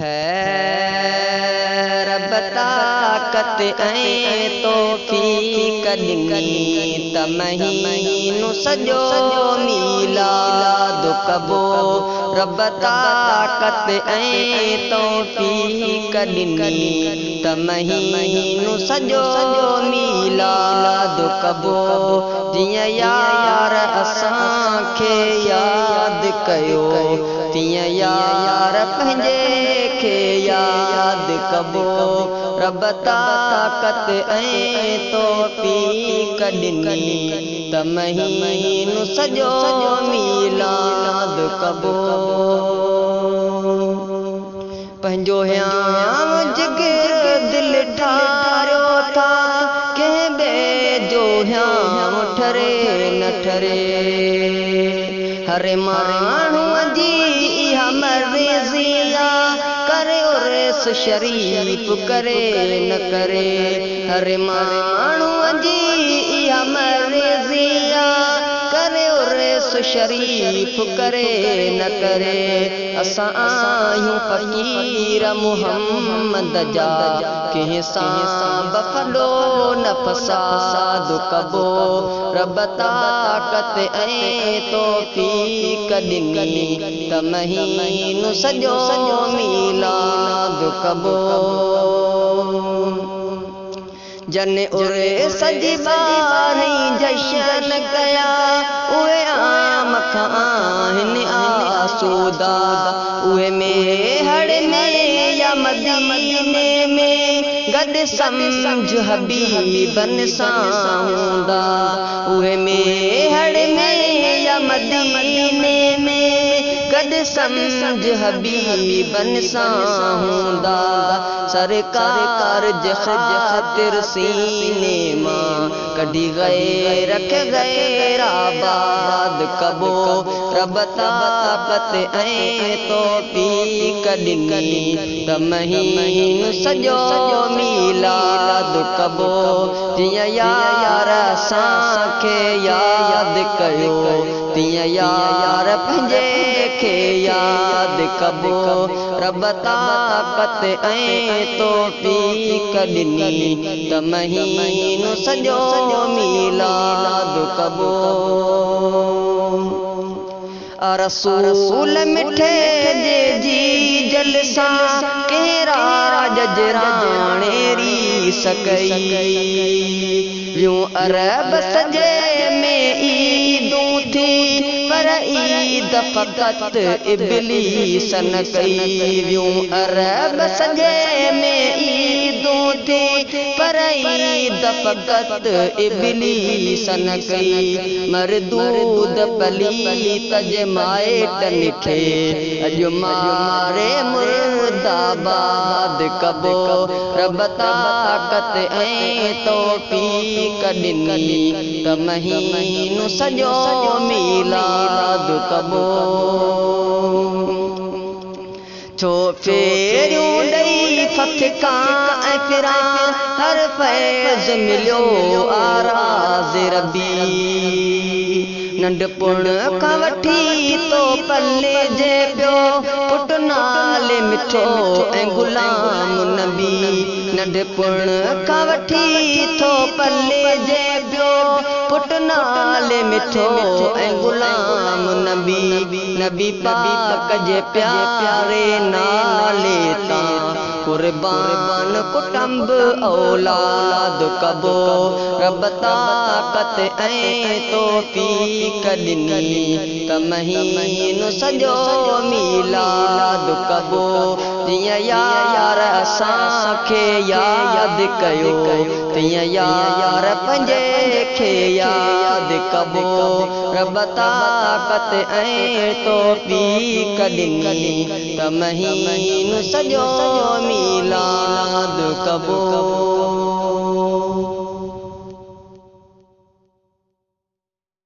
है रब ताकत ऐं तौफीक ॾिनी त महीनो सॼो मीलाद कबो। रब ताकत ऐं तौफीक ॾिनी त महीनो सॼो मीलाद कबो। जीअं यार असांखे याद कयो तीअं यार पंहिंजे खे याद कबो। रब ताकत ऐं तौफीक ॾिनी त महीनो सॼो मीलाद कबो। पंहिंजो हियां जिगर दिल ठारियो था कंहिं ॿिए जो हियां ठरे न ठरे। हर माण्हूअ जी इहा मर्ज़ी करे उर्स शरीफ करे न करे। हर माण्हूअ जी इहा मर्ज़ी करे उर्स शरीफ करे न करे। असां आहियूं फ़क़ीर मुहम्मद जा कंहिं सां बफ़लो न फ़साद कबो। रब ताकत ऐं तौफीक ॾिनी त महीनो सॼो मीलाद कबो। जन उर्स जी ॿारहीं जशन कया उहे आम खां आहिनि आसूदा। उहे मेहड़ में या मदीने में गॾु सम्झ हबीबन सां हूंदा। उहे मेहड़ में या मदीने में गॾु सम्झ हबीबन सां हूंदा। सरकार जे ख़ातिर सीने मां कढी गैर खे गैराबाद कबो। रब ताकत ऐं तौफीक ॾिनी त महीनो सॼो मीलाद कबो। जीअं यार असांखे याद कयो तीअं यार पंहिंजे खे याद कबो। रब ताकत ऐं तौफीक ॾिनी त महीनो सॼो मीलाद कबो। रसूल मिठे जे जी जलसा कंहिं राज जराणे रीस कई। वियूं अरब सॼे में ईदूं थी पर ईद फ़क़त इब्लीस न कई। वियूं अरब सॼे में ईदूं थी पर ईद फ़क़त इब्लीस न कई। मरदूद पलीत जे माइटनि खे अॼु मारे मुर्दाबाद कबो। रब ताकत ऐं तौफीक ॾिनी त महीनो सॼो मीलाद कबो। छो फेरियूं ॾेई फ़क़िकां ऐं फिरां हर फैज़ मिलियो आराज़ रबी। नंढपुण खां वठी तो पले जे पियो पुट नाले मिठो ऐं गुलाम नबी। नंढपुण खां वठी तो पले जे पियो पुट नाले मिठो ऐं गुलाम नबी। नबी पाक जे प्यारे नाले तां कुर्बान कुटुंब औलाद कबो। रब ताकत ऐं तौफीक ॾिनी त महीनो सॼो मीलाद कबो। जीअं यार असांखे याद कयो तीअं यार पंहिंजे खे याद कबो। रब ताकत ऐं तौफीक ॾिनी त महीनो सॼो मीलाद कबो।